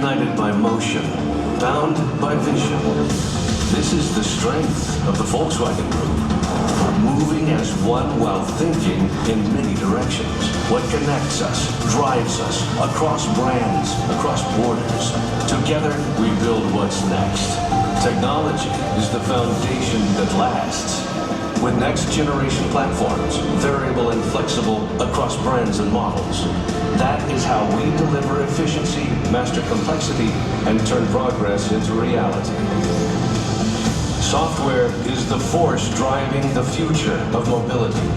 united by motion, bound by vision. This is the strength of the Volkswagen Group. Moving as one while thinking in many directions. What connects us, drives us, across brands, across borders. Together, we build what's next. Technology is the foundation that lasts. With next-generation platforms, variable and flexible across brands and models. That is how we deliver efficiency, master complexity, and turn progress into reality. Software is the force driving the future of mobility.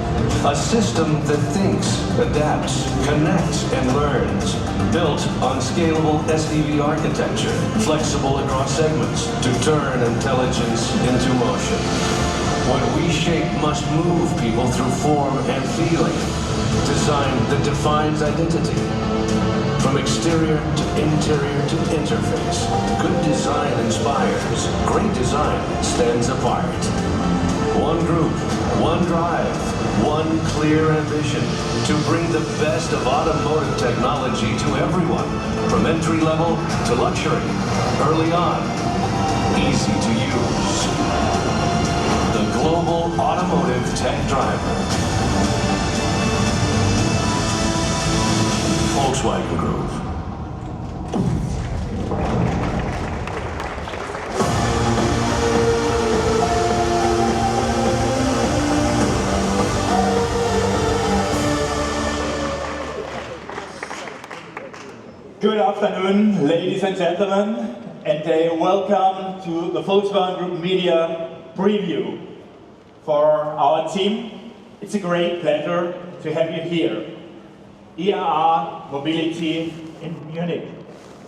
A system that thinks, adapts, connects, and learns. Built on scalable SDV architecture, flexible across segments to turn intelligence into motion. What we shape must move people through form and feeling. Design that defines identity. From exterior to interior to interface, good design inspires, great design stands apart. One group, one drive, one clear ambition to bring the best of automotive technology to everyone, from entry level to luxury, early on, easy to use. The global automotive tech driver. Volkswagen Group. Good afternoon, ladies and gentlemen, and welcome to the Volkswagen Group Media Preview. For our team, it's a great pleasure to have you here. IAA Mobility in Munich.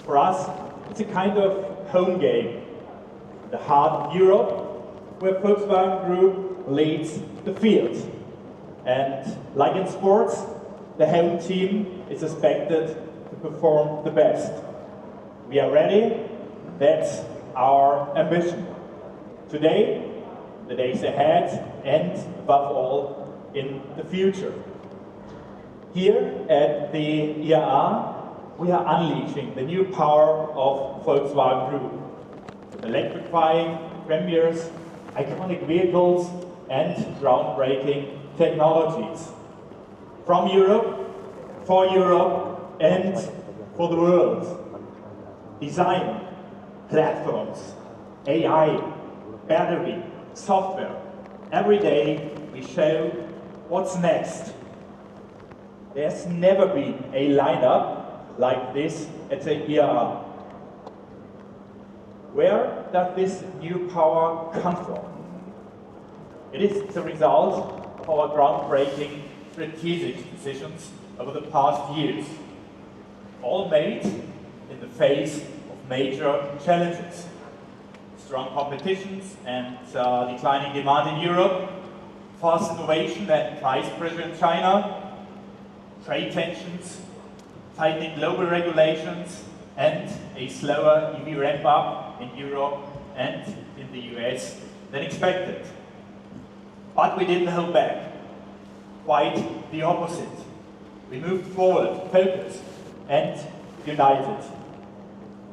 For us, it's a kind of home game. The heart of Europe, where Volkswagen Group leads the field. And like in sports, the home team is expected to perform the best. We are ready. That's our ambition. Today, the days ahead, and above all, in the future. Here at the IAA, we are unleashing the new power of Volkswagen Group. With electrifying premieres, iconic vehicles, and groundbreaking technologies. From Europe, for Europe, and for the world. Design, platforms, AI, battery, software. Every day we show what's next. There's never been a lineup like this at the IAA. Where does this new power come from? It is the result of our groundbreaking strategic decisions over the past years, all made in the face of major challenges. Strong competitions and declining demand in Europe, fast innovation and price pressure in China, trade tensions, tightening global regulations, and a slower EV ramp-up in Europe and in the US than expected. But we didn't hold back. Quite the opposite. We moved forward, focused, and united.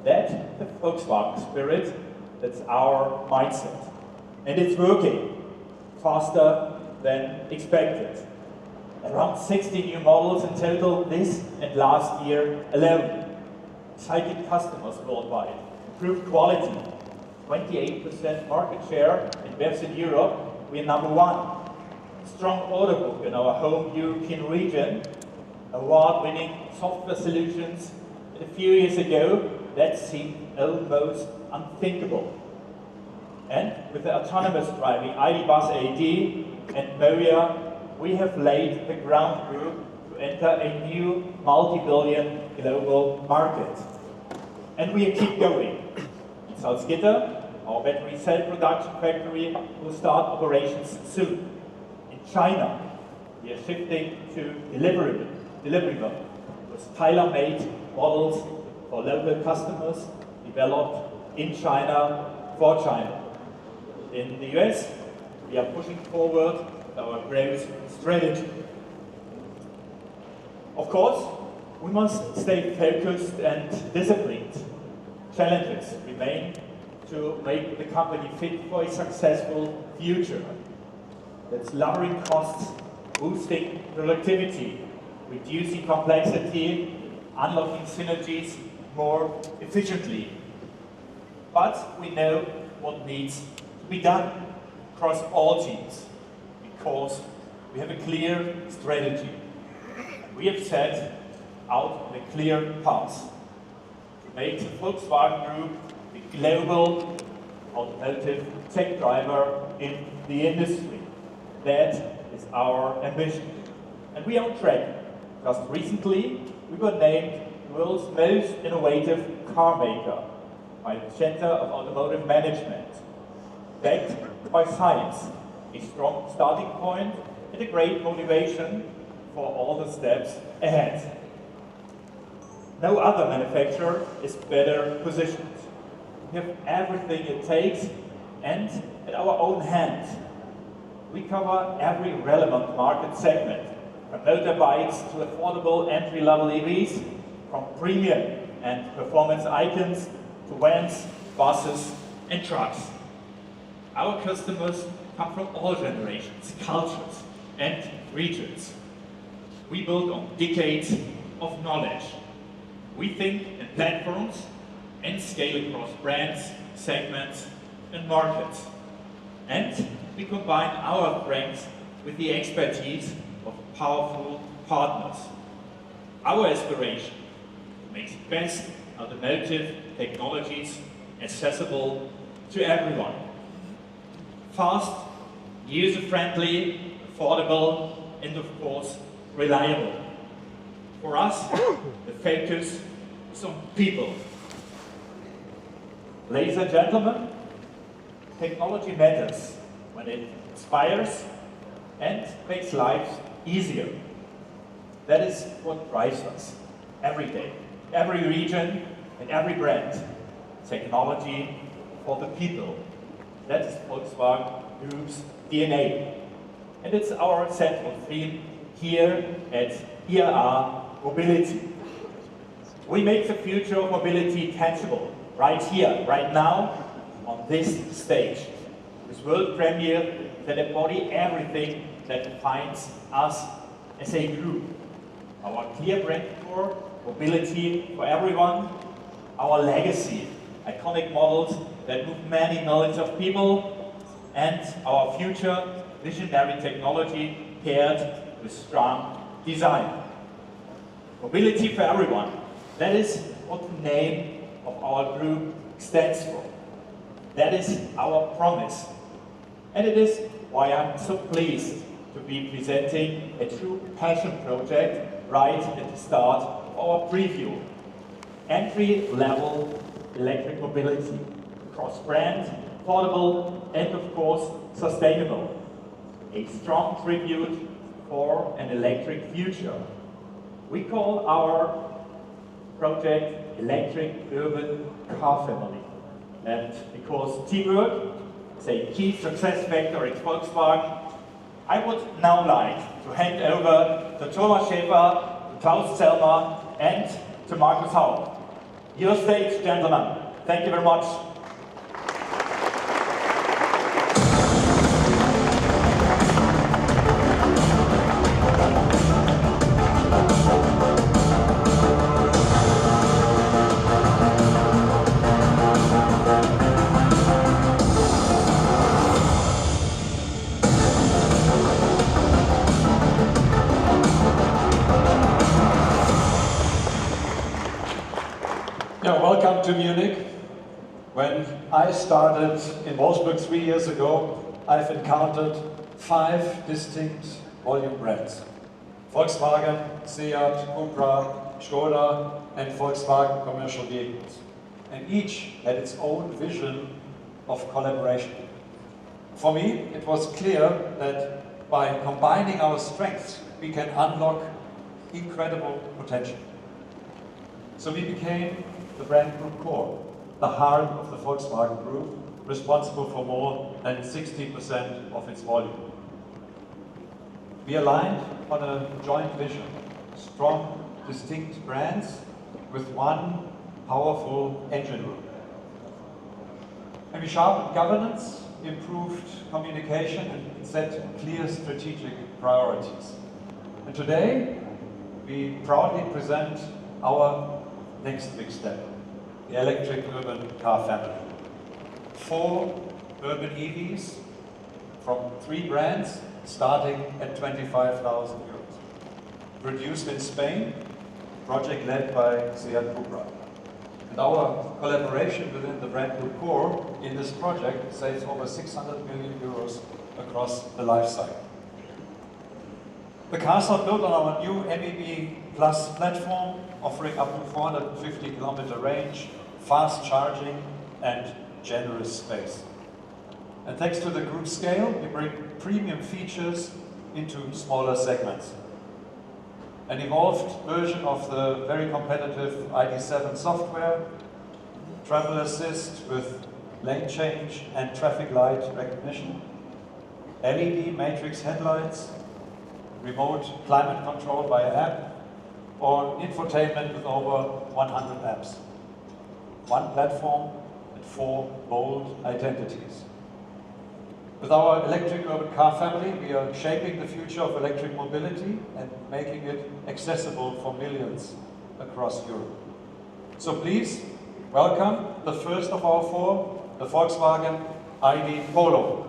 That's the Volkswagen spirit, that's our mindset. And it's working faster than expected. Around 60 new models in total this and last year alone. Exciting customers worldwide, improved quality, 28% market share in BEVs in Europe, we're number one. Strong order book in our home European region, award-winning software solutions. And a few years ago, that seemed almost unthinkable. And with the autonomous driving ID. Buzz AD and Moria, we have laid the groundwork to enter a new multi-billion global market. And we keep going. In Salzgitter, our battery cell production factory will start operations soon. In China, we are shifting to delivery mode with tailor-made models for local customers developed in China for China. In the US, we are pushing forward our growth strategy. Of course, we must stay focused and disciplined. challenges remain to make the company fit for a successful future. That's lowering costs, boosting productivity, reducing complexity, unlocking synergies more efficiently. But we know what needs to be done across all teams, because we have a clear strategy. We have set out a clear path to make the Volkswagen Group the global automotive tech driver in the industry. That is our ambition. And we are on track. Just recently, we were named the world's most innovative car maker by the Center of Automotive Management. Backed by science, a strong starting point and a great motivation for all the steps ahead. No other manufacturer is better positioned. We have everything it takes and at our own hand. We cover every relevant market segment, from motorbikes to affordable entry-level EVs, from premium and performance icons to vans, buses and trucks. Our customers come from all generations, cultures and regions. We build on decades of knowledge. We think in platforms and scale across brands, segments and markets. And we combine our strengths with the expertise of powerful partners. Our aspiration to make the best automotive technologies accessible to everyone. Fast, user-friendly, affordable, and of course, reliable. For us, the focus is on people. Ladies and gentlemen, technology matters when it inspires and makes life easier. That is what drives us every day, every region and every brand. Technology for the people. That is Volkswagen Group's DNA. And it's our central theme here at IAA Mobility. We make the future of mobility tangible, right here, right now, on this stage. With world premiere that embody everything that defines us as a group. Our clear brand core, mobility for everyone, our legacy, iconic models that move many millions of people, and our future, visionary technology paired with strong design. Mobility for everyone, that is what the name of our group stands for. That is our promise. And it is why I'm so pleased to be presenting a true passion project right at the start of our preview. Entry-level electric mobility, cross-brand, affordable, and of course, sustainable. A strong tribute for an electric future. We call our project Electric Urban Car Family. And because teamwork is a key success factor at Volkswagen, I would now like to hand over to Thomas Schäfer, to Klaus Zellmer, and to Markus Haupt. Your stage, gentlemen. Thank you very much. Welcome to Munich. When I started in Wolfsburg 3 years ago, I've encountered 5 distinct volume brands. Volkswagen, Seat, Cupra, Skoda, and Volkswagen commercial vehicles. And each had its own vision of collaboration. For me, it was clear that by combining our strengths, we can unlock incredible potential. So we became the brand group core, the heart of the Volkswagen Group, responsible for more than 60% of its volume. We aligned on a joint vision, strong, distinct brands with one powerful engine room. And we sharpened governance, improved communication, and set clear strategic priorities. And today, we proudly present our next big step, the electric urban car family. 4 urban EVs from 3 brands, starting at 25,000 euros. Produced in Spain, project led by SEAT Cupra. And our collaboration within the brand group core in this project saves over 600 million euros across the life cycle. The cars are built on our new MEB Plus platform, offering up to 450 kilometer range, fast charging, and generous space. And thanks to the group scale, we bring premium features into smaller segments. An evolved version of the very competitive ID.7 software, travel assist with lane change and traffic light recognition, LED matrix headlights, remote climate control via app, or infotainment with over 100 apps. One platform and 4 bold identities. With our electric urban car family, we are shaping the future of electric mobility and making it accessible for millions across Europe. So please, welcome the first of our 4, the Volkswagen ID Polo.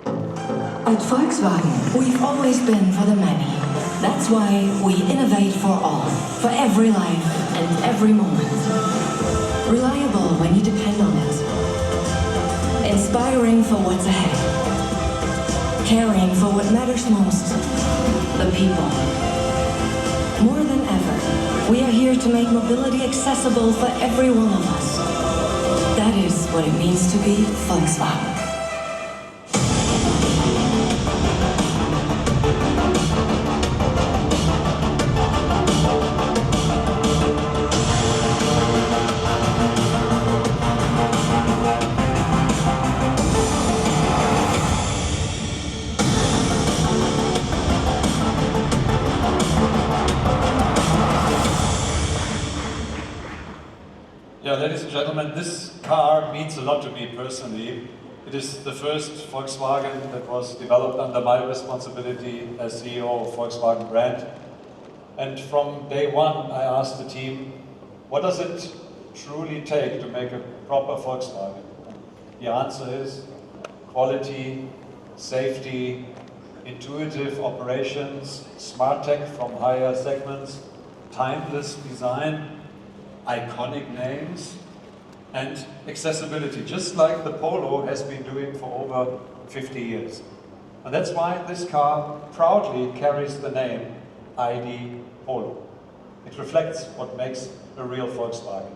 At Volkswagen, we've always been for the many. That's why we innovate for all, for every life and every moment. Reliable when you depend on it. Inspiring for what's ahead. Caring for what matters most, the people. More than ever, we are here to make mobility accessible for every one of us. That is what it means to be Volkswagen. Ladies and gentlemen, this car means a lot to me personally. It is the first Volkswagen that was developed under my responsibility as CEO of Volkswagen brand. And from day one, I asked the team, what does it truly take to make a proper Volkswagen? The answer is quality, safety, intuitive operations, smart tech from higher segments, timeless design, iconic names, and accessibility, just like the Polo has been doing for over 50 years. And that's why this car proudly carries the name ID Polo. It reflects what makes a real Volkswagen.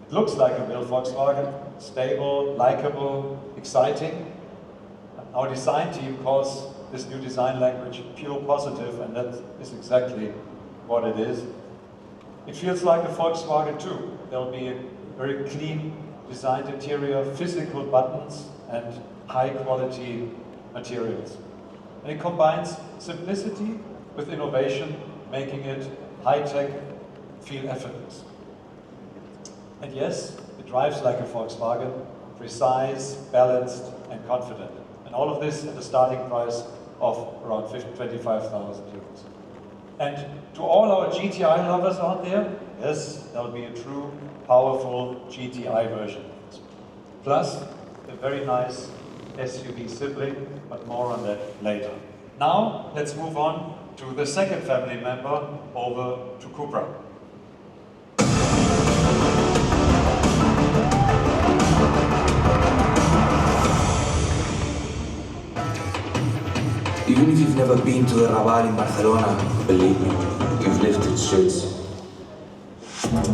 It looks like a real Volkswagen, stable, likable, exciting. Our design team calls this new design language pure positive, and that is exactly what it is. It feels like a Volkswagen too. There'll be a very clean designed interior, physical buttons, and high quality materials. And it combines simplicity with innovation, making it high-tech, feel effortless. And yes, it drives like a Volkswagen, precise, balanced, and confident. And all of this at a starting price of around 25,000 euros. And to all our GTI lovers out there, yes, there'll be a true, powerful GTI version. Plus, a very nice SUV sibling, but more on that later. Now, let's move on to the second family member, over to Cupra. Even if you've never been to the Raval in Barcelona, believe me, you've lived its streets.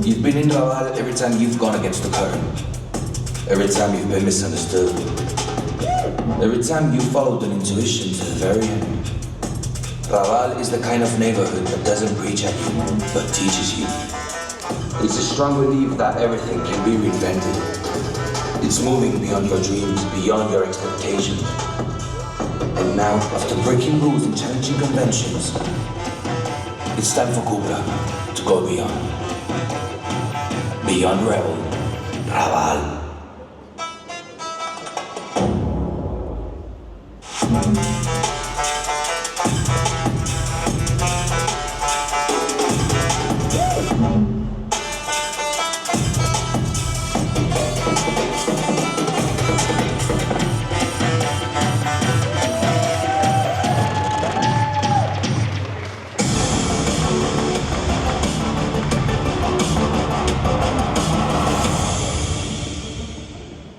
You've been in Raval every time you've gone against the current. Every time you've been misunderstood. Every time you followed an intuition to the very end. Raval is the kind of neighborhood that doesn't preach at you, but teaches you. It's a strong belief that everything can be reinvented. It's moving beyond your dreams, beyond your expectations. And now, after breaking rules and challenging conventions, it's time for Cupra to go beyond. the unravel, Raval.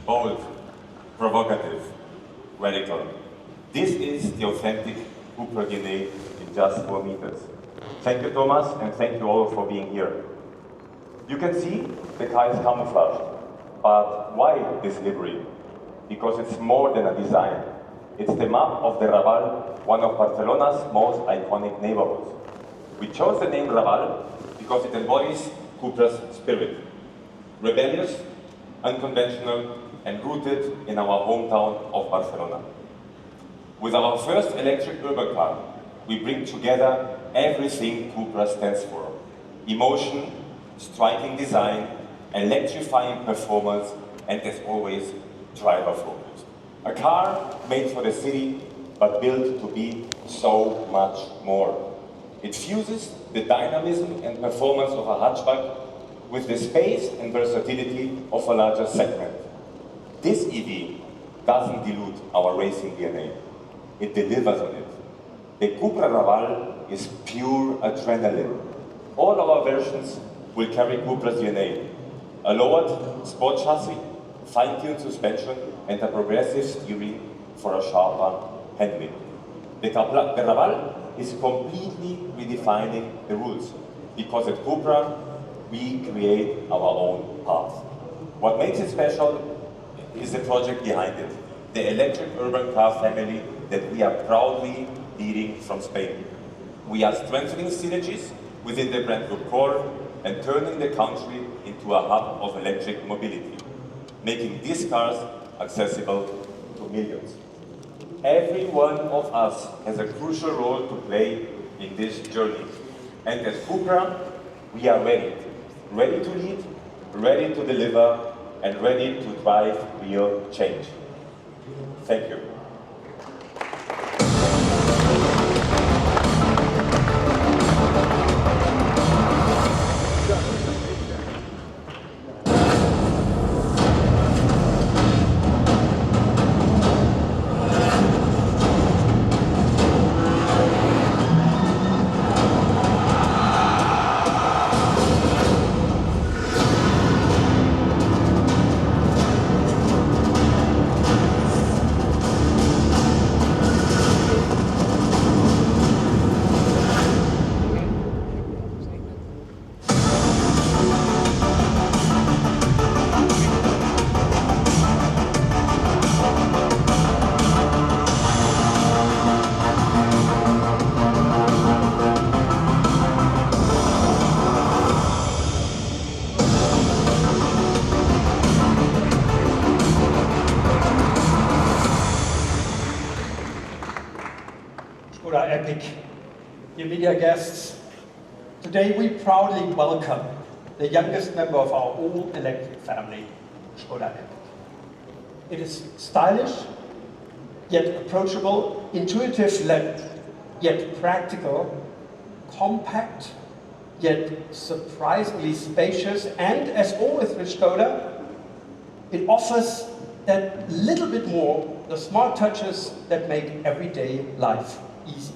Bold, provocative, radical. This is the authentic Cupra DNA in just 4 meters. Thank you, Thomas, and thank you all for being here. You can see the car is camouflaged, but why this livery? Because it's more than a design. It's the map of the Raval, one of Barcelona's most iconic neighborhoods. We chose the name Raval because it embodies Cupra's spirit. Rebellious, unconventional, and rooted in our hometown of Barcelona. With our first electric urban car, we bring together everything Cupra stands for. Emotion, striking design, electrifying performance, and as always, driver focused. A car made for the city, but built to be so much more. It fuses the dynamism and performance of a hatchback with the space and versatility of a larger segment. This EV doesn't dilute our racing DNA. It delivers on it. The Cupra Raval is pure adrenaline. All our versions will carry Cupra's DNA. A lowered sport chassis, fine-tuned suspension, and a progressive steering for a sharper handling. The Raval is completely redefining the rules, because at Cupra, we create our own path. What makes it special is the project behind it, the electric urban car family that we are proudly leading from Spain. We are strengthening synergies within the brand group core and turning the country into a hub of electric mobility, making these cars accessible to millions. Every one of us has a crucial role to play in this journey. And at Cupra, we are ready to lead, ready to deliver, and ready to drive real change. Thank you. Skoda Epiq, dear media guests, today we proudly welcome the youngest member of our all-electric family, Skoda Epiq. It is stylish, yet approachable, intuitive, yet practical, compact, yet surprisingly spacious, and as always with Skoda, it offers that little bit more, the smart touches that make everyday life easy.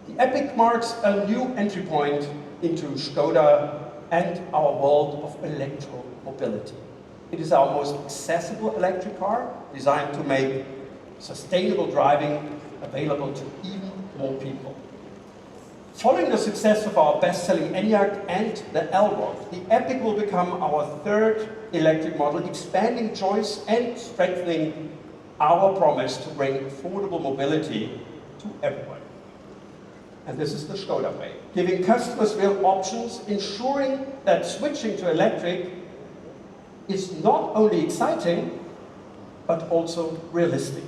The Epiq marks a new entry point into Skoda and our world of electro-mobility. It is our most accessible electric car, designed to make sustainable driving available to even more people. Following the success of our best-selling Enyaq and the Elrock, the Epiq will become our third electric model, expanding choice and strengthening our promise to bring affordable mobility to everyone. And this is the Skoda way, giving customers real options, ensuring that switching to electric is not only exciting, but also realistic.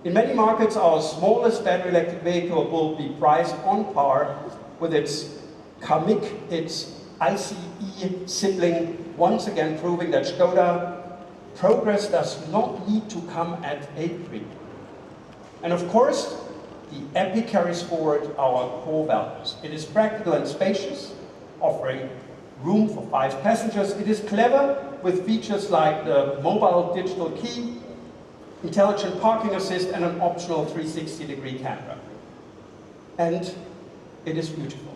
In many markets, our smallest battery electric vehicle will be priced on par with its Epiq, its ICE sibling, once again proving that Skoda progress does not need to come at a premium. And of course, the Epiq carries forward our core values. It is practical and spacious, offering room for 5 passengers. It is clever with features like the mobile digital key, intelligent parking assist, and an optional 360-degree camera. And it is beautiful.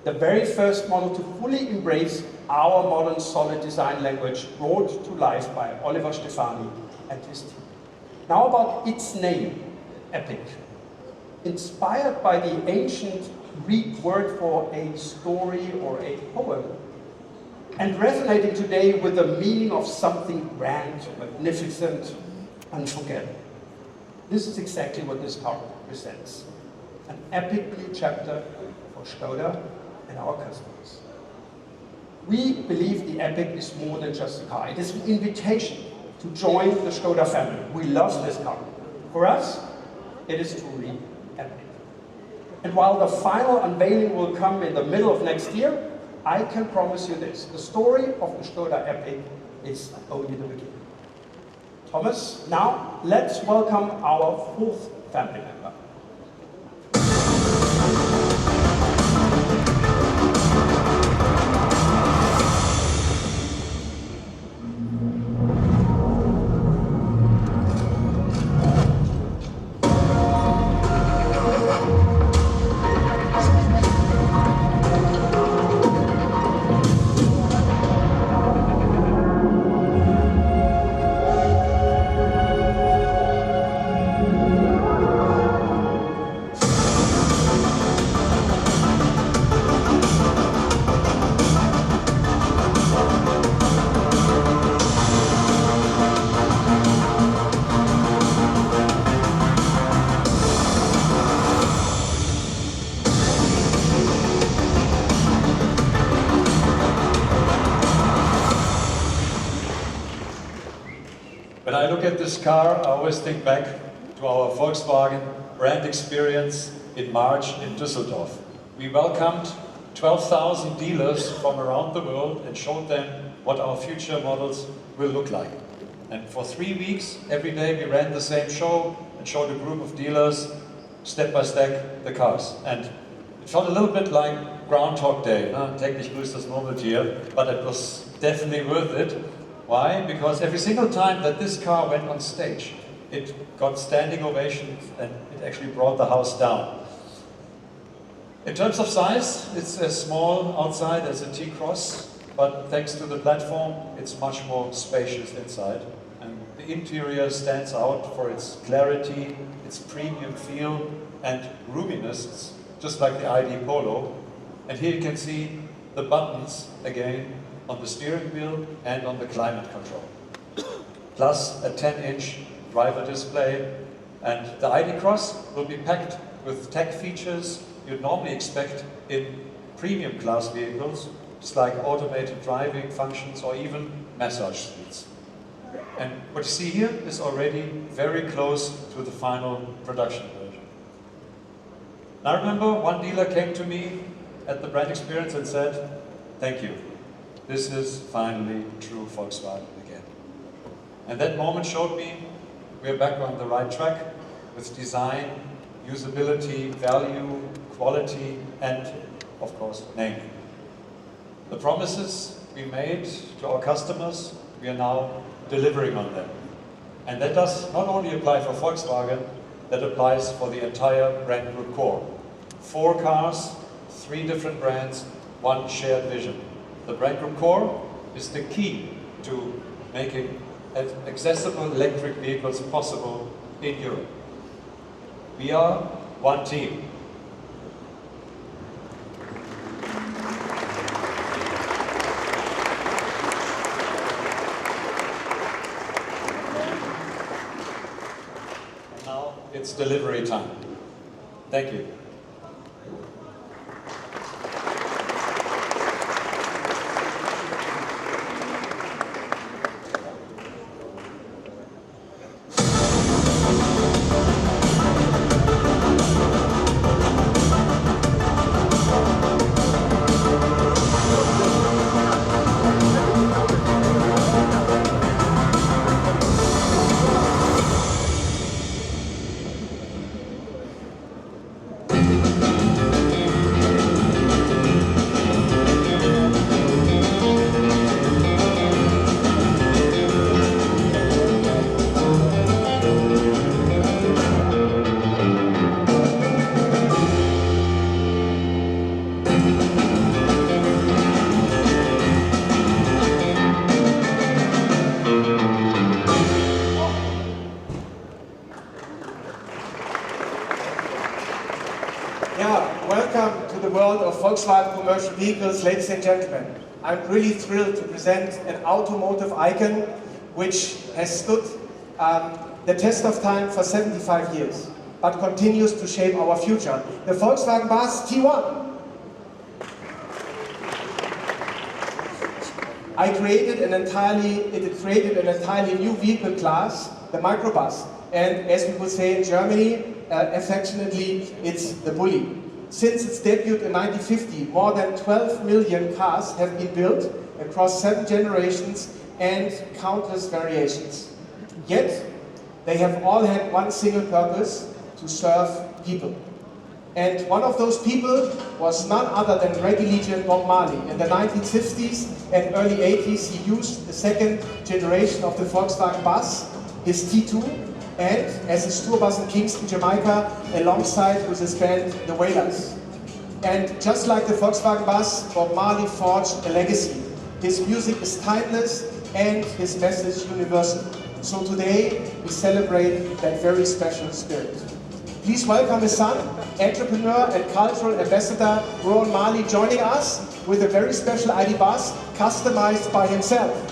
The very first model to fully embrace our modern solid design language, brought to life by Oliver Stefani and his team. Now about its name, Epiq. Inspired by the ancient Greek word for a story or a poem, and resonating today with the meaning of something grand, magnificent, unforgettable. This is exactly what this car represents. An epic new chapter for Skoda and our customers. We believe the Epiq is more than just a car. It is an invitation to join the Skoda family. We love this car. For us, it is truly epic. And while the final unveiling will come in the middle of next year, I can promise you this: the story of the Skoda Epiq is only the beginning. Thomas, now let's welcome our 4th family member. When I look at this car, I always think back to our Volkswagen brand experience in March in Düsseldorf. We welcomed 12,000 dealers from around the world and showed them what our future models will look like. And for 3 weeks, every day we ran the same show and showed a group of dealers step by step the cars. And it felt a little bit like Groundhog Day, täglich grüßt das Murmeltier, but it was definitely worth it. Why? Because every single time that this car went on stage, it got standing ovations and it actually brought the house down. In terms of size, it's as small outside as a T-Cross, but thanks to the platform, it's much more spacious inside. And the interior stands out for its clarity, its premium feel, and roominess. It's just like the ID Polo. And here you can see the buttons again on the steering wheel and on the climate control. Plus a 10-inch driver display. And the ID Cross will be packed with tech features you'd normally expect in premium class vehicles, just like automated driving functions or even massage suites. And what you see here is already very close to the final production version. I remember one dealer came to me at the brand experience and said, "Thank you. This is finally true Volkswagen again." And that moment showed me we're back on the right track with design, usability, value, quality, and of course, name. The promises we made to our customers, we are now delivering on them. And that does not only apply for Volkswagen, that applies for the entire brand group core. 4 cars, 3 different brands, 1 shared vision. The brand group core is the key to making accessible electric vehicles possible in Europe. We are one team. And now it's delivery time. Thank you. Volkswagen Commercial Vehicles, ladies and gentlemen, I'm really thrilled to present an automotive icon which has stood the test of time for 75 years, but continues to shape our future. The Volkswagen Bus T1. It created an entirely new vehicle class, the microbus. And as we would say in Germany, affectionately, it's the bully. Since its debut in 1950, more than 12 million cars have been built across 7 generations and countless variations. Yet, they have all had one single purpose: to serve people. And one of those people was none other than reggae legend Bob Marley. In the 1950s and early 80s, he used the second generation of the Volkswagen Bus, his T2, and as his tour bus in Kingston, Jamaica, alongside with his band, the Wailers. And just like the Volkswagen Bus, Bob Marley forged a legacy. His music is timeless and his message universal. So today, we celebrate that very special spirit. Please welcome his son, entrepreneur and cultural ambassador Ron Marley, joining us with a very special ID bus customized by himself.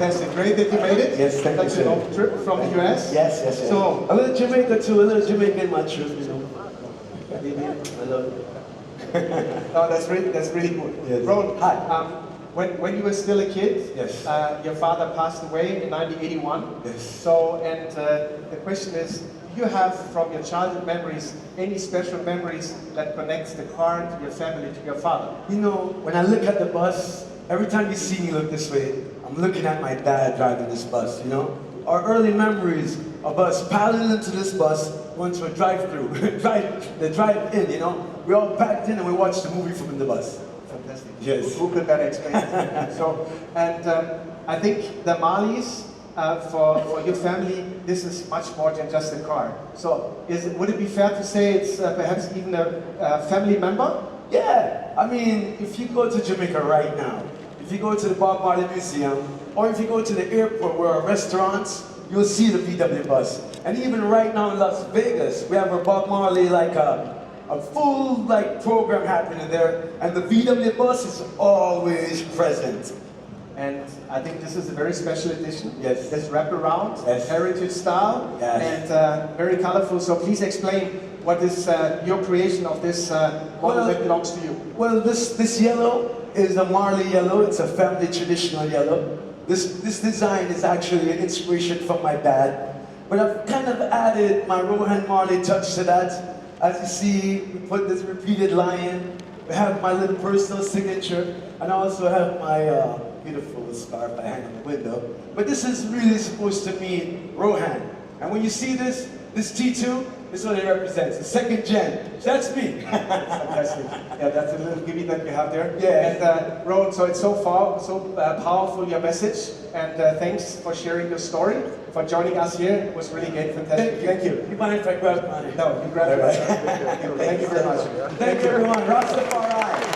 Fantastic, great that you made it. Yes, thank you, That's a trip from the US. Yes, yes, yes. So, a little Jamaica too, a little Jamaican my trip, you know. I love it. No, that's really good. Yes. Ron, hi. When you were still a kid, yes, your father passed away in 1981. Yes. So, and the question is, do you have from your childhood memories any special memories that connects the car to your family, to your father? You know, when I look at the bus, every time you see me look this way, I'm looking at my dad driving this bus, you know? Our early memories of us piling into this bus, going to a drive-through, the drive-in, you know? We all packed in and we watched the movie from the bus. Fantastic. Yes. Who could better explain it? So, and I think the Marleys, for your family, this is much more than just a car. So, would it be fair to say it's perhaps even a family member? Yeah, I mean, if you go to Jamaica right now, if you go to the Bob Marley Museum, or if you go to the airport where are restaurants, you'll see the VW bus. And even right now in Las Vegas, we have a Bob Marley like a full program happening there, and the VW bus is always present. And I think this is a very special edition. Yes. This wraparound, yes, heritage style, yes, and very colorful. So please explain what is your creation of this model that belongs to you. Well, this yellow is a Marley yellow. It's a family traditional yellow. This design is actually an inspiration from my dad, but I've kind of added my Rohan Marley touch to that. As you see, we put this repeated lion. We have my little personal signature, and I also have my beautiful scarf I hang on the window. But this is really supposed to mean Rohan. And when you see this T2, this is what it represents, the second gen. That's me. Fantastic. Yeah, that's a little gimmick that you have there. Yeah. And Ron, so it's so powerful, your message, and thanks for sharing your story, for joining us here. It was really great, fantastic. Thank you. You mind if I grab money? No, you grab it. Thank you very much. Thank you, everyone. Rastafari.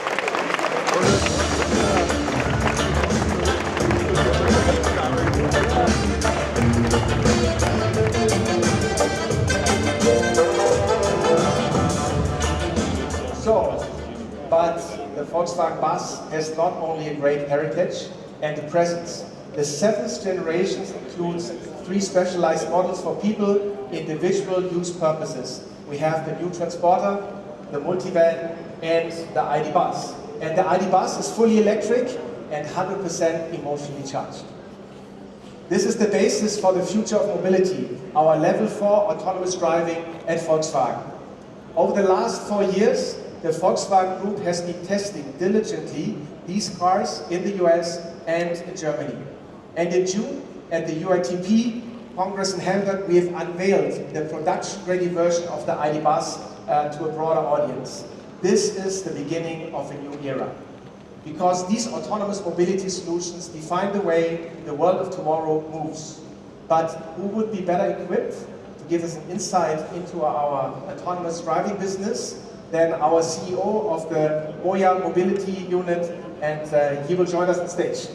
But the Volkswagen Bus has not only a great heritage and a presence. The 7th generation includes 3 specialized models for people, individual use purposes. We have the new Transporter, the Multivan, and the ID Bus. And the ID Bus is fully electric and 100% emotionally charged. This is the basis for the future of mobility, our level 4 autonomous driving at Volkswagen. Over the last 4 years, the Volkswagen Group has been testing diligently these cars in the US and in Germany. And in June, at the UITP Congress in Hamburg, we have unveiled the production-ready version of the ID Bus to a broader audience. This is the beginning of a new era. Because these autonomous mobility solutions define the way the world of tomorrow moves. But who would be better equipped to to give us an insight into our autonomous driving business, then our CEO of the MOIA Mobility Unit, and he will join us on stage.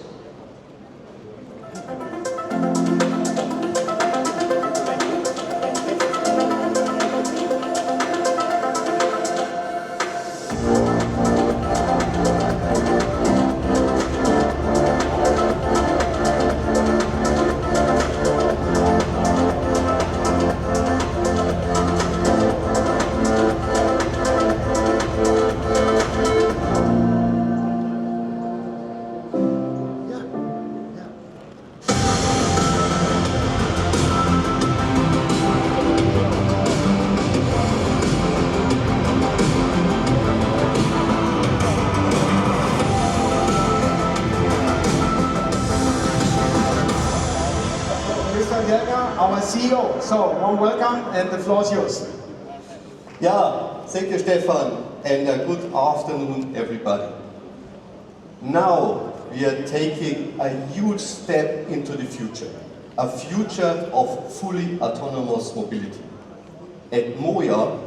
Our CEO. So, warm welcome, and the floor is yours. Yeah, thank you, Stefan, and good afternoon, everybody. Now we are taking a huge step into the future, a future of fully autonomous mobility. At MOIA,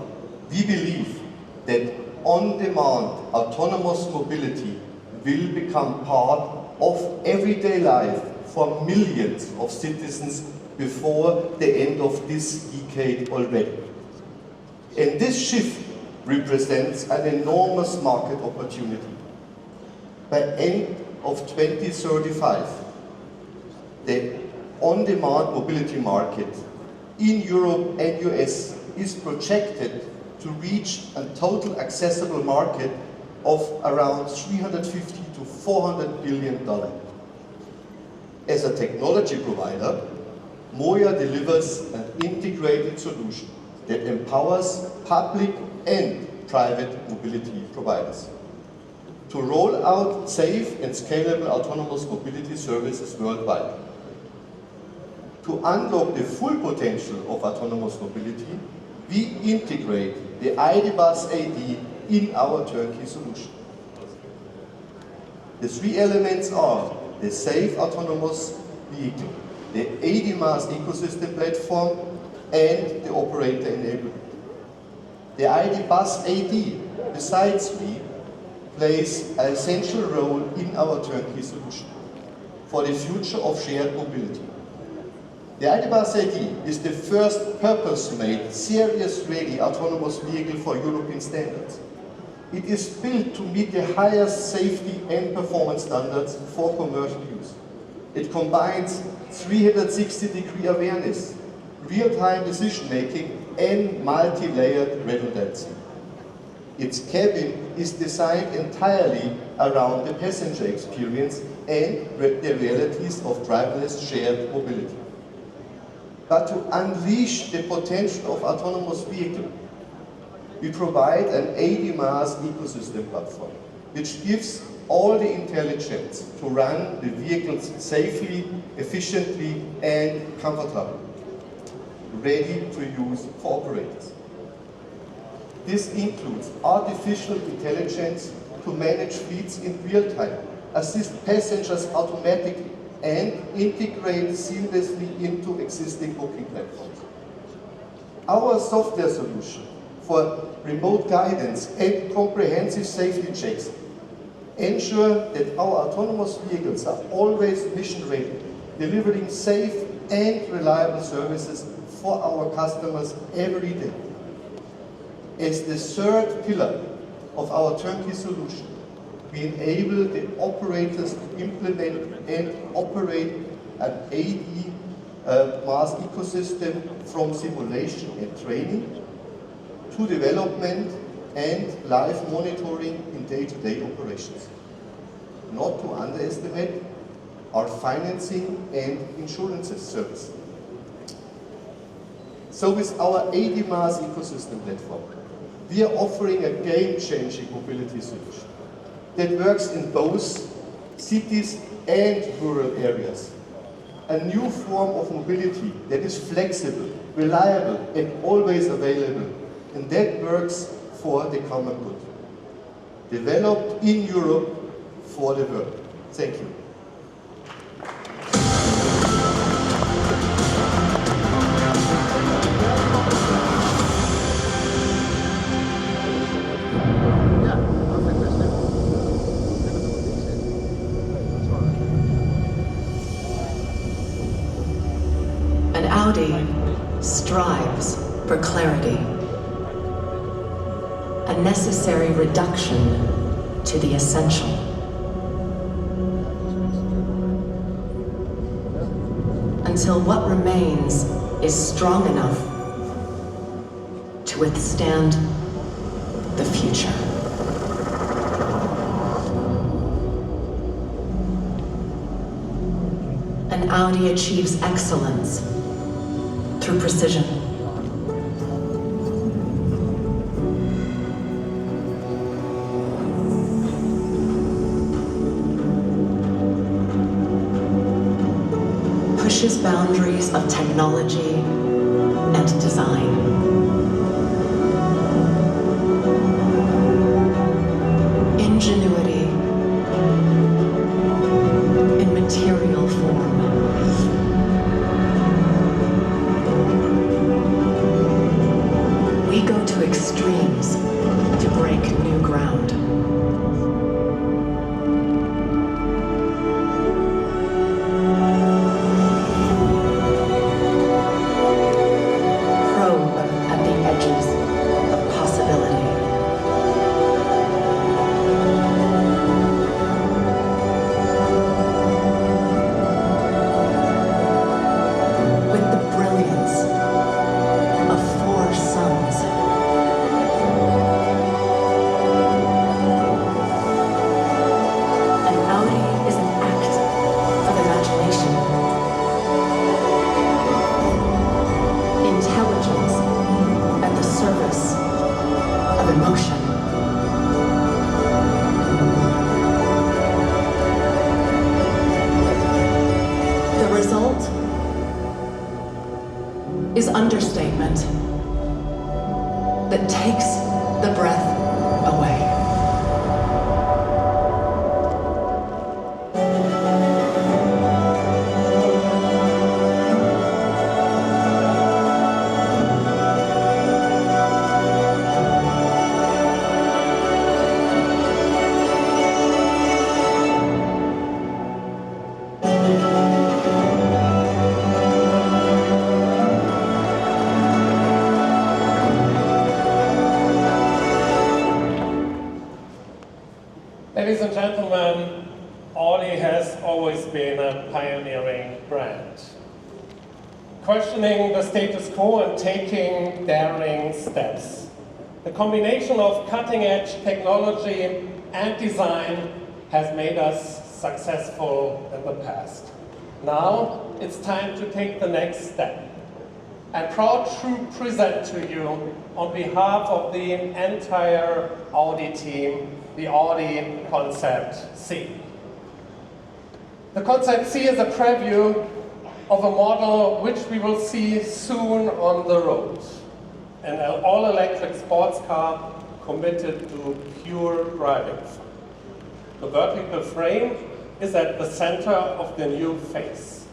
we believe that on-demand autonomous mobility will become part of everyday life for millions of citizens before the end of this decade already. And this shift represents an enormous market opportunity. By end of 2035, the on-demand mobility market in Europe and US is projected to reach a total accessible market of around $350 to $400 billion. As a technology provider, MOIA delivers an integrated solution that empowers public and private mobility providers to roll out safe and scalable autonomous mobility services worldwide. To unlock the full potential of autonomous mobility, we integrate the ID. Buzz AD in our turnkey solution. The three elements are the safe autonomous vehicle, the AD Mass ecosystem platform, and the operator enablement. The ID. Buzz AD, besides me, plays an essential role in our turnkey solution for the future of shared mobility. The ID. Buzz AD is the first purpose-made, series-ready autonomous vehicle for European standards. It is built to meet the highest safety and performance standards for commercial use. It combines 360-degree awareness, real-time decision-making, and multi-layered redundancy. Its cabin is designed entirely around the passenger experience and the realities of driverless shared mobility. But to unleash the potential of autonomous vehicle, we provide an AD Mass ecosystem platform, which gives all the intelligence to run the vehicles safely, efficiently, and comfortably, ready to use for operators. This includes artificial intelligence to manage fleets in real time, assist passengers automatically, and integrate seamlessly into existing booking platforms. Our software solution for remote guidance and comprehensive safety checks ensure that our autonomous vehicles are always mission ready, delivering safe and reliable services for our customers every day. As the third pillar of our turnkey solution, we enable the operators to implement and operate an AD Mass ecosystem from simulation and training to development and live monitoring in day-to-day operations. Not to underestimate our financing and insurances service. So with our AD Mass ecosystem platform, we are offering a game-changing mobility solution that works in both cities and rural areas. A new form of mobility that is flexible, reliable, and always available, and that works for the common good. Developed in Europe for the world. Thank you. Audi strives for clarity, a necessary reduction to the essential. Until what remains is strong enough to withstand the future. An Audi achieves excellence through precision. Pushes boundaries of technology and design. Ingenuity in material form. We go to extremes to break new ground. Probe at the edges of possibility. With the brilliance of four suns. An Audi is an act of imagination. Intelligence at the service of emotion. The result is understatement that takes the breath away. Ladies and gentlemen, Audi has always been a pioneering brand. Questioning the status quo and taking daring steps. The combination of cutting-edge technology and design has made us successful in the past. Now it's time to take the next step. I'm proud to present to you, on behalf of the entire Audi team, the Audi Concept C. The Concept C is a preview of a model which we will see soon on the road. An all-electric sports car committed to pure driving fun. The vertical frame is at the center of the new face.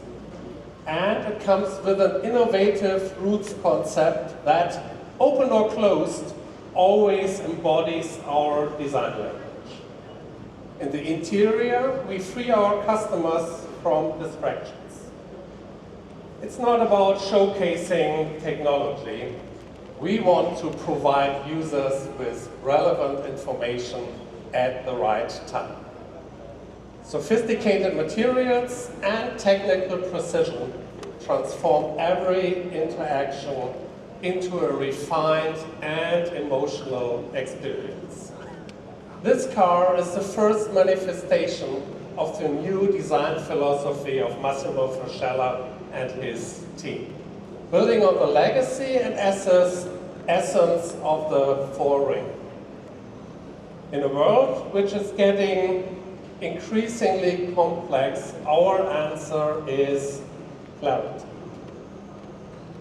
And it comes with an innovative roots concept that, open or closed, always embodies our design language. In the interior, we free our customers from distractions. It's not about showcasing technology. We want to provide users with relevant information at the right time. Sophisticated materials and technical precision transform every interaction into a refined and emotional experience. This car is the first manifestation of the new design philosophy of Massimo Frascella and his team, building on the legacy and essence of the four-ring. In a world which is getting increasingly complex, our answer is clarity.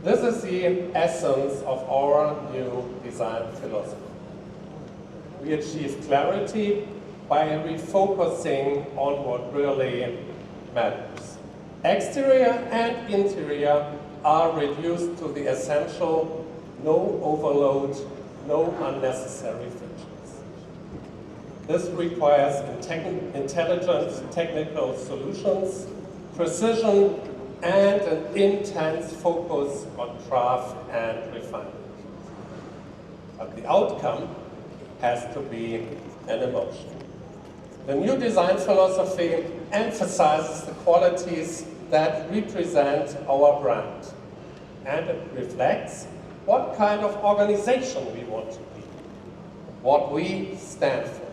This is the essence of our new design philosophy. We achieve clarity by refocusing on what really matters. Exterior and interior are reduced to the essential, no overload, no unnecessary features. This requires intelligent technical solutions, precision, and an intense focus on craft and refinement. But the outcome has to be an emotion. The new design philosophy emphasizes the qualities that represent our brand, and it reflects what kind of organization we want to be, what we stand for.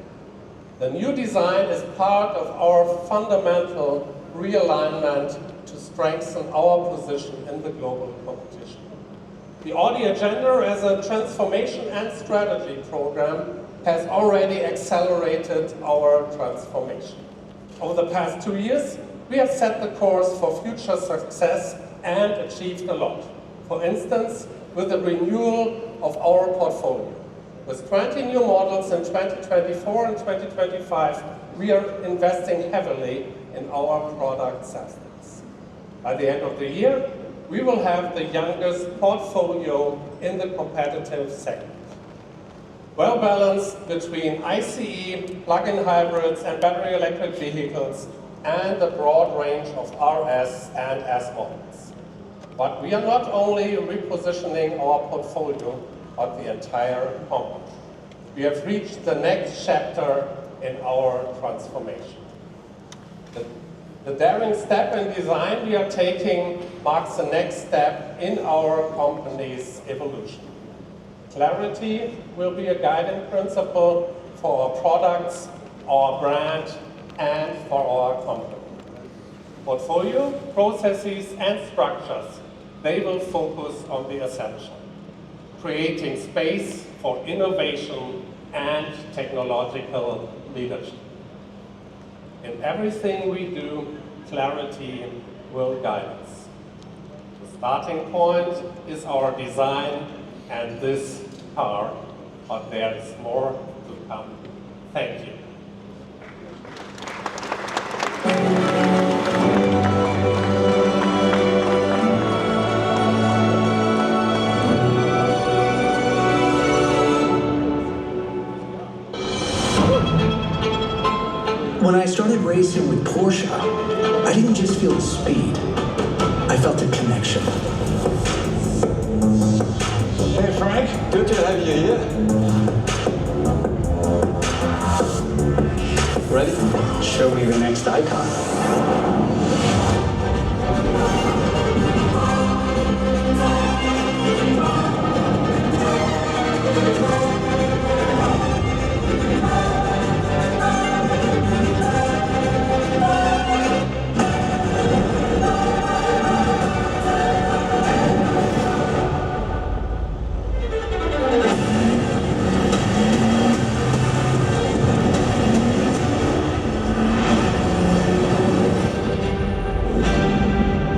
The new design is part of our fundamental realignment to strengthen our position in the global competition. The Audi Agenda as a transformation and strategy program has already accelerated our transformation. Over the past 2 years, we have set the course for future success and achieved a lot. For instance, with the renewal of our portfolio. With 20 new models in 2024 and 2025, we are investing heavily in our product systems. By the end of the year, we will have the youngest portfolio in the competitive segment. Well balanced between ICE, plug-in hybrids and battery electric vehicles, and a broad range of RS and S models. But we are not only repositioning our portfolio, but the entire company. We have reached the next chapter in our transformation. The daring step in design we are taking marks the next step in our company's evolution. Clarity will be a guiding principle for our products, our brand, and for our company. Portfolio, processes, and structures, they will focus on the essential, creating space for innovation and technological leadership. In everything we do, clarity will guide us. The starting point is our design and this car, but there is more to come. Thank you. When I started racing with Porsche, I didn't just feel the speed, I felt a connection. Hey Frank, good to have you here. Ready? Show me the next icon.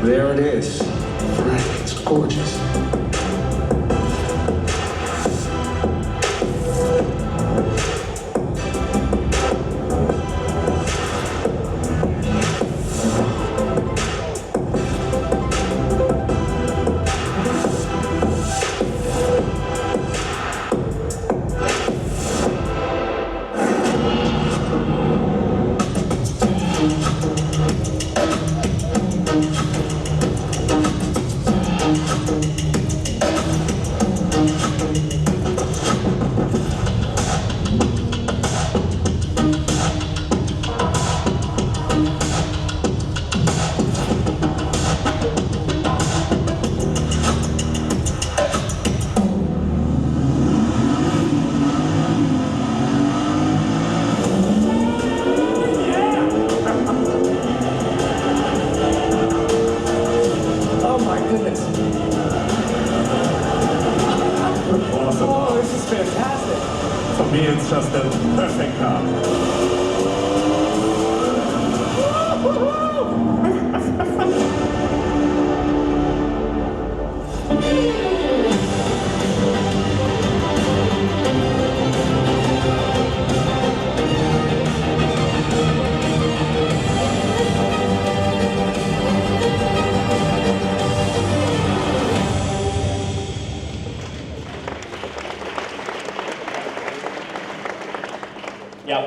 There it is. It's gorgeous. It's just a perfect car.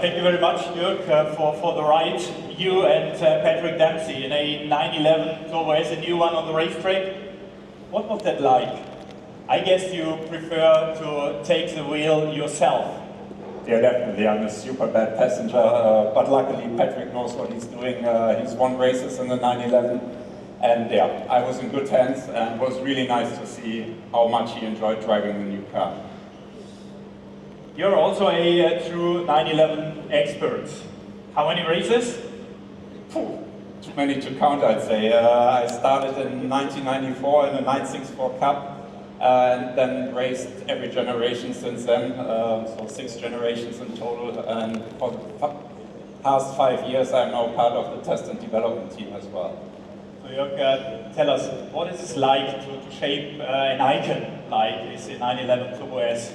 thank you very much, Dirk, for the ride. You and Patrick Dempsey in a 911 Turbo S, a new one on the racetrack. What was that like? I guess you prefer to take the wheel yourself. Yeah, definitely. I'm a super bad passenger, but luckily Patrick knows what he's doing. He's won races in the 911, and yeah, I was in good hands, and it was really nice to see how much he enjoyed driving the new car. You're also a true 911 expert. How many races? Too many to count, I'd say. I started in 1994 in the 964 Cup, and then raced every generation since then, so 6 generations in total, and for the past 5 years I'm now part of the test and development team as well. So Jörg, tell us, what is it like to shape an icon like this 911 Turbo S?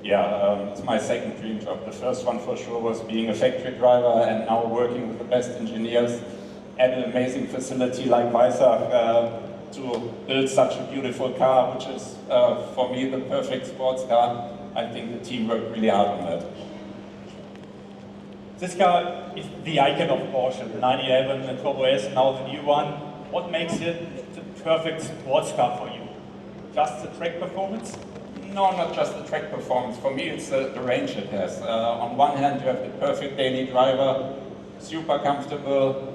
Yeah, it's my second dream job. The first one for sure was being a factory driver, and now working with the best engineers at an amazing facility like Weissach to build such a beautiful car, which is for me the perfect sports car. I think the team worked really hard on that. This car is the icon of Porsche, the 911 Turbo S, now the new one. What makes it the perfect sports car for you? Just the track performance? No, not just the track performance. For me, it's the range it has. On one hand, you have the perfect daily driver, super comfortable,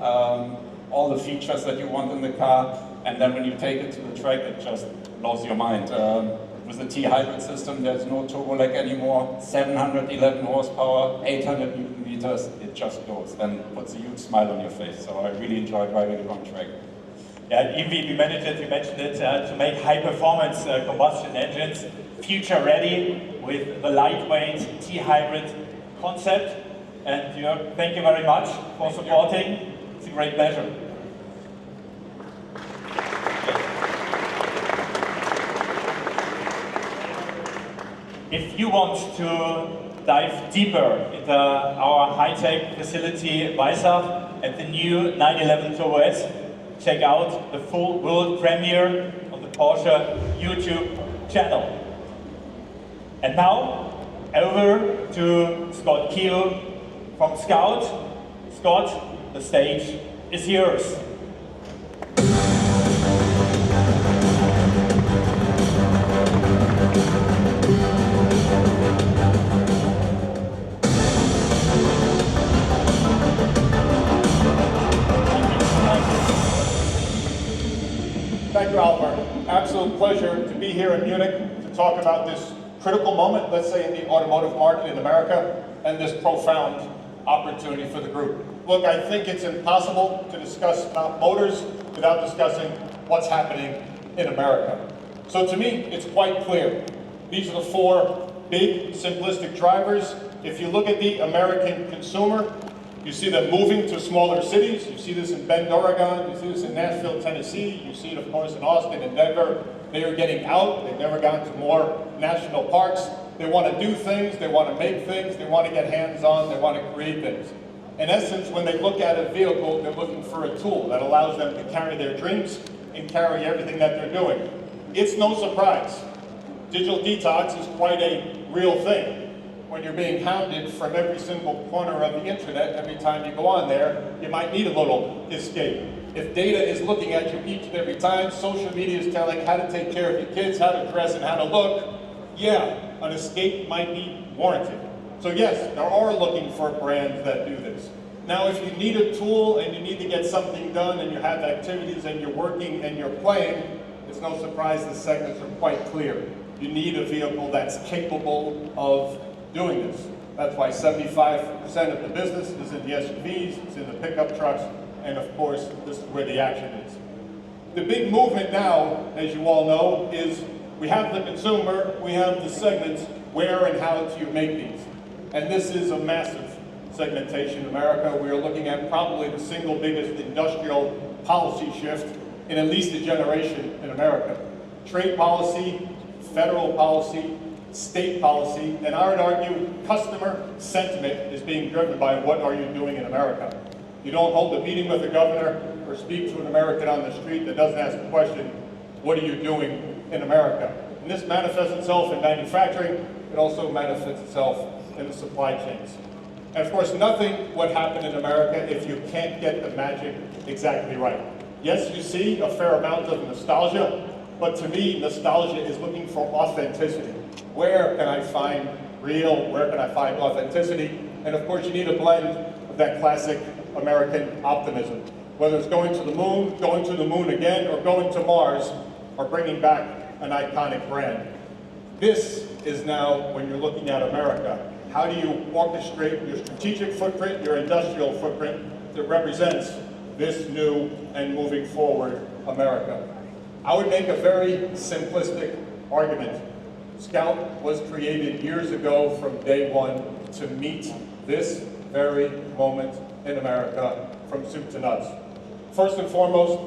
all the features that you want in the car, and then when you take it to the track, it just blows your mind. With the T-hybrid system, there's no turbo lag anymore, 711 horsepower, 800 Newton meters, it just goes and puts a huge smile on your face. So I really enjoy driving it on track. Yeah, even you mentioned it, to make high-performance combustion engines future-ready with the lightweight T-hybrid concept. And Jörg, thank you very much for supporting. It's a great pleasure. If you want to dive deeper into our high-tech facility Weissach and the new 911 Turbo S, check out the full world premiere on the Porsche YouTube channel. And now, over to Scott Keel from Scout. Scott, the stage is yours. Thank you, Oliver. Absolute pleasure to be here in Munich to talk about this critical moment, let's say, in the automotive market in America, and this profound opportunity for the group. Look, I think it's impossible to discuss about motors without discussing what's happening in America. So to me, it's quite clear. These are the 4 big, simplistic drivers. If you look at the American consumer, you see them moving to smaller cities. You see this in Bend, Oregon. You see this in Nashville, Tennessee. You see it, of course, in Austin and Denver. They are getting out. They've never gone to more national parks. They want to do things. They want to make things. They want to get hands-on. They want to create things. In essence, when they look at a vehicle, they're looking for a tool that allows them to carry their dreams and carry everything that they're doing. It's no surprise. Digital detox is quite a real thing. When you're being hounded from every single corner of the internet, every time you go on there, you might need a little escape. If data is looking at you each and every time, social media is telling how to take care of your kids, how to dress and how to look, yeah, an escape might be warranted. So yes, there are looking for brands that do this. Now, if you need a tool and you need to get something done and you have activities and you're working and you're playing, it's no surprise the segments are quite clear. You need a vehicle that's capable of doing this. That's why 75% of the business is in the SUVs, it's in the pickup trucks, and of course, this is where the action is. The big movement now, as you all know, is we have the consumer, we have the segments, where and how do you make these? And this is a massive segmentation in America. We are looking at probably the single biggest industrial policy shift in at least a generation in America. Trade policy, federal policy, state policy, and I would argue customer sentiment is being driven by what are you doing in America. You don't hold a meeting with the governor or speak to an American on the street that doesn't ask the question, what are you doing in America? And this manifests itself in manufacturing, it also manifests itself in the supply chains. And of course, nothing would happen in America if you can't get the magic exactly right. Yes, you see a fair amount of nostalgia, but to me, nostalgia is looking for authenticity. Where can I find real? Where can I find authenticity? And of course, you need a blend of that classic American optimism. Whether it's going to the moon again, or going to Mars, or bringing back an iconic brand. This is now, when you're looking at America, how do you orchestrate your strategic footprint, your industrial footprint that represents this new and moving forward America? I would make a very simplistic argument. Scout was created years ago from day one to meet this very moment in America from soup to nuts. First and foremost,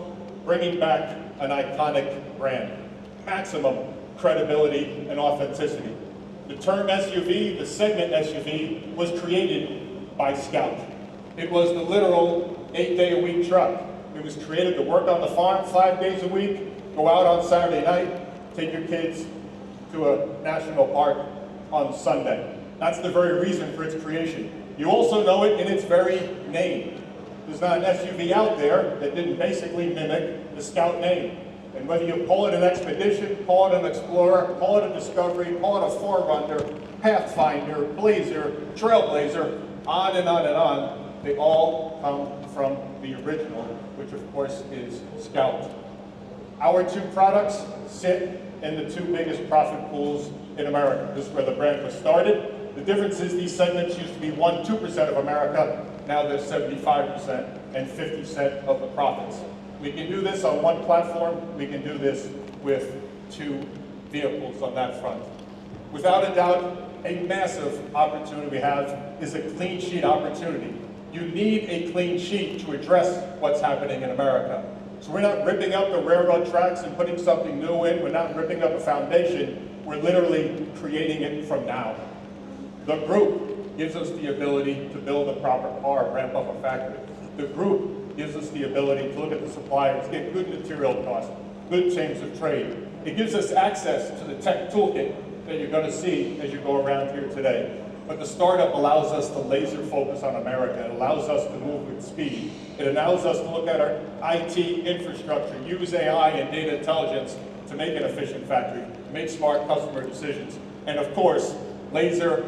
bringing back an iconic brand, maximum credibility and authenticity. The term SUV, the segment SUV, was created by Scout. It was the literal 8-day-a-week truck. It was created to work on the farm 5 days a week, go out on Saturday night, take your kids to a national park on Sunday. That's the very reason for its creation. You also know it in its very name. There's not an SUV out there that didn't basically mimic the Scout name. And whether you call it an Expedition, call it an Explorer, call it a Discovery, call it a Forerunner, Pathfinder, Blazer, Trailblazer, on and on and on, they all come from the original, which of course is Scout. Our two products sit in the two biggest profit pools in America. This is where the brand was started. The difference is these segments used to be 1-2% of America. Now they're 75% and 50% of the profits. We can do this on one platform. We can do this with two vehicles on that front. Without a doubt, a massive opportunity we have is a clean sheet opportunity. You need a clean sheet to address what's happening in America. So we're not ripping up the railroad tracks and putting something new in. We're not ripping up a foundation. We're literally creating it from now. The group gives us the ability to build a proper car, ramp up a factory. The group gives us the ability to look at the suppliers, get good material costs, good chains of trade. It gives us access to the tech toolkit that you're going to see as you go around here today. But the startup allows us to laser focus on America. It allows us to move with speed. It allows us to look at our IT infrastructure, use AI and data intelligence to make an efficient factory, make smart customer decisions. And of course, laser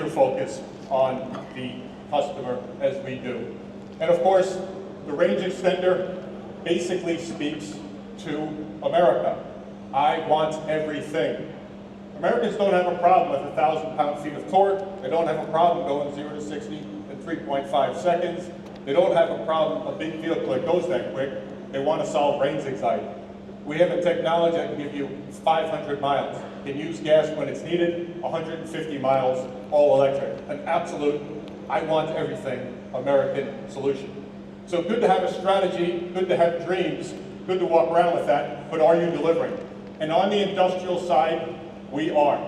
focus on the customer as we do. And of course, the range extender basically speaks to America. I want everything. Americans don't have a problem with 1,000 pound-feet of torque. They don't have a problem going 0 to 60 in 3.5 seconds. They don't have a problem, a big vehicle that goes that quick. They want to solve range anxiety. We have a technology that can give you 500 miles. Can use gas when it's needed, 150 miles, all electric. An absolute, I want everything, American solution. So good to have a strategy, good to have dreams, good to walk around with that, but are you delivering? And on the industrial side, we are.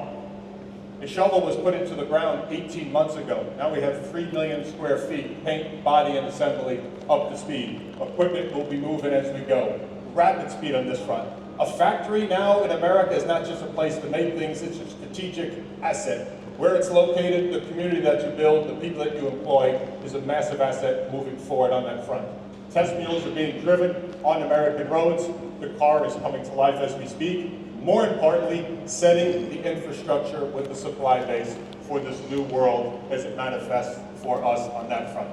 A shovel was put into the ground 18 months ago. Now we have 3 million square feet, paint, body, and assembly up to speed. Equipment will be moving as we go. Rapid speed on this front. A factory now in America is not just a place to make things, it's a strategic asset. Where it's located, the community that you build, the people that you employ is a massive asset moving forward on that front. Test mules are being driven on American roads. The car is coming to life as we speak. More importantly, setting the infrastructure with the supply base for this new world as it manifests for us on that front.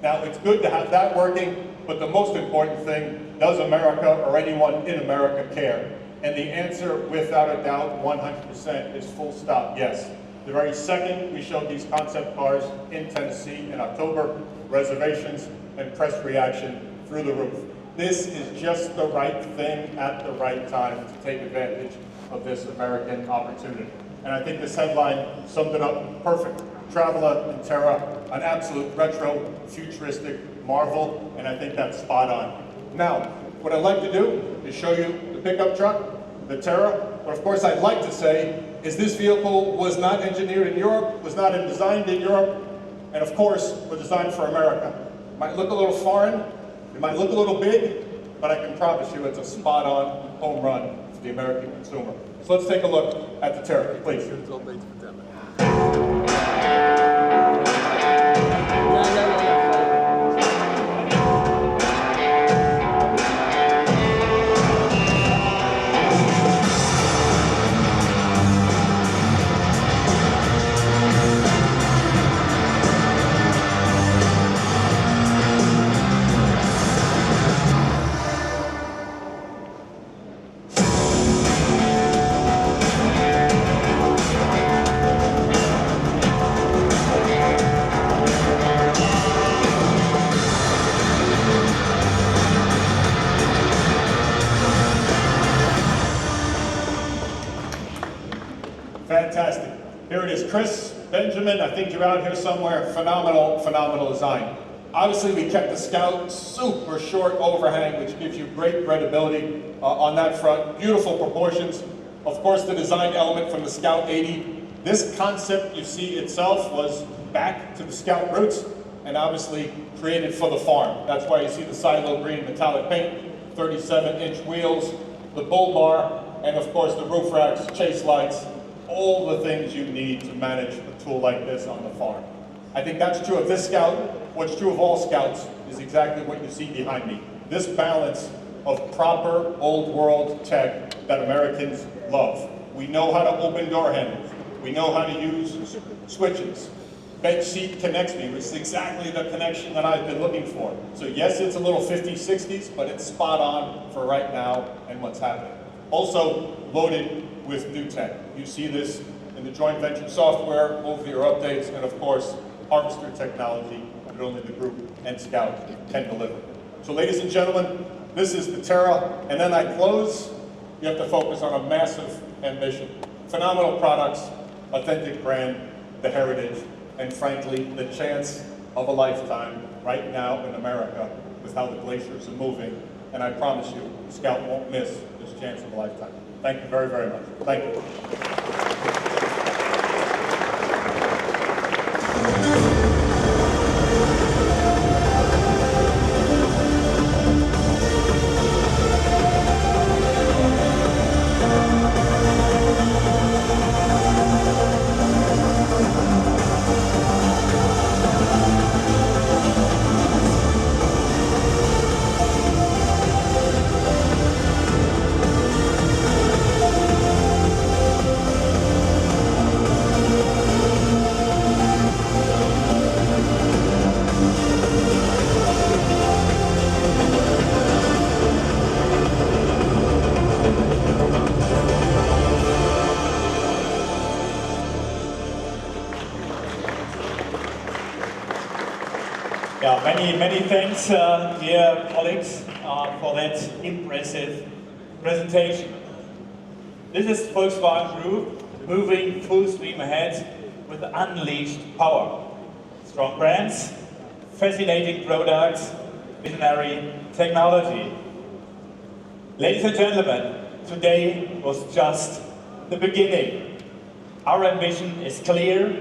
Now, it's good to have that working, but the most important thing, does America or anyone in America care? And the answer, without a doubt, 100% is full stop, yes. The very second we showed these concept cars in Tennessee in October, reservations and press reaction through the roof. This is just the right thing at the right time to take advantage of this American opportunity. And I think this headline summed it up perfect. Traveler and Terra, an absolute retro, futuristic marvel, and I think that's spot on. Now, what I'd like to do is show you the pickup truck, the Terra. But of course, I'd like to say is this vehicle was not engineered in Europe, was not designed in Europe, and of course, was designed for America. It might look a little foreign, it might look a little big, but I can promise you it's a spot-on home run for the American consumer. So let's take a look at the Terra, please. Chris, Benjamin, I think you're out here somewhere. Phenomenal, phenomenal design. Obviously, we kept the Scout super short overhang, which gives you great credibility on that front. Beautiful proportions. Of course, the design element from the Scout 80. This concept you see itself was back to the Scout roots and obviously created for the farm. That's why you see the silo green metallic paint, 37-inch wheels, the bull bar, and of course the roof racks, chase lights, all the things you need to manage a tool like this on the farm. I think that's true of this Scout. What's true of all Scouts is exactly what you see behind me. This balance of proper old world tech that Americans love. We know how to open door handles. We know how to use switches. Bench seat connects me, which is exactly the connection that I've been looking for. So yes, it's a little 50s, 60s, but it's spot on for right now and what's happening. Also loaded with new tech. You see this in the joint venture software, over-the-air updates, and of course, harvester technology that only the group and Scout can deliver. So ladies and gentlemen, this is the Terra, and then I close. You have to focus on a massive ambition. Phenomenal products, authentic brand, the heritage, and frankly, the chance of a lifetime right now in America with how the glaciers are moving. And I promise you, Scout won't miss this chance of a lifetime. Thank you very, very much. Thank you. Many thanks, dear colleagues, for that impressive presentation. This is Volkswagen Group moving full steam ahead with unleashed power. Strong brands, fascinating products, visionary technology. Ladies and gentlemen, today was just the beginning. Our ambition is clear.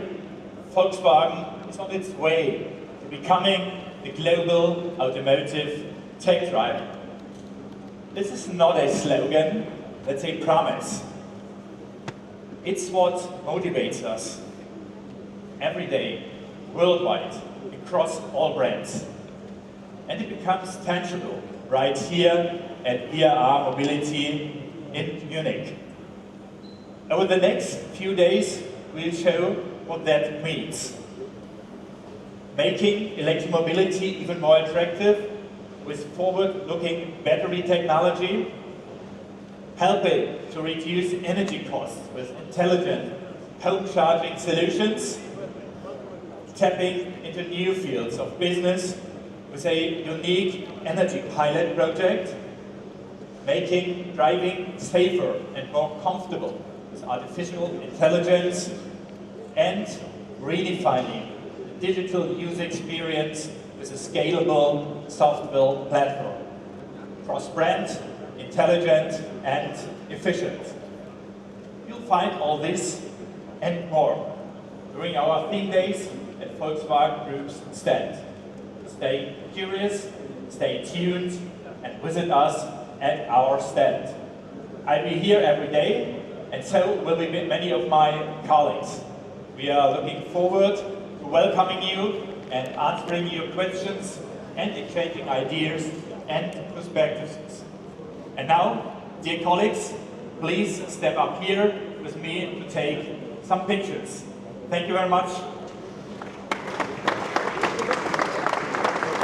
Volkswagen is on its way to becoming the global automotive tech giant. This is not a slogan, that's a promise. It's what motivates us every day, worldwide, across all brands. And it becomes tangible right here at IAA Mobility in Munich. Over the next few days, we'll show what that means. Making electromobility even more attractive with forward-looking battery technology, helping to reduce energy costs with intelligent home charging solutions, tapping into new fields of business with a unique energy pilot project, making driving safer and more comfortable with artificial intelligence, and redefining digital user experience with a scalable software platform. Cross-brand, intelligent, and efficient. You'll find all this and more during our theme days at Volkswagen Group's stand. Stay curious, stay tuned, and visit us at our stand. I'll be here every day, and so will be many of my colleagues. We are looking forward welcoming you and answering your questions and exchanging ideas and perspectives. And now, dear colleagues, please step up here with me to take some pictures. Thank you very much.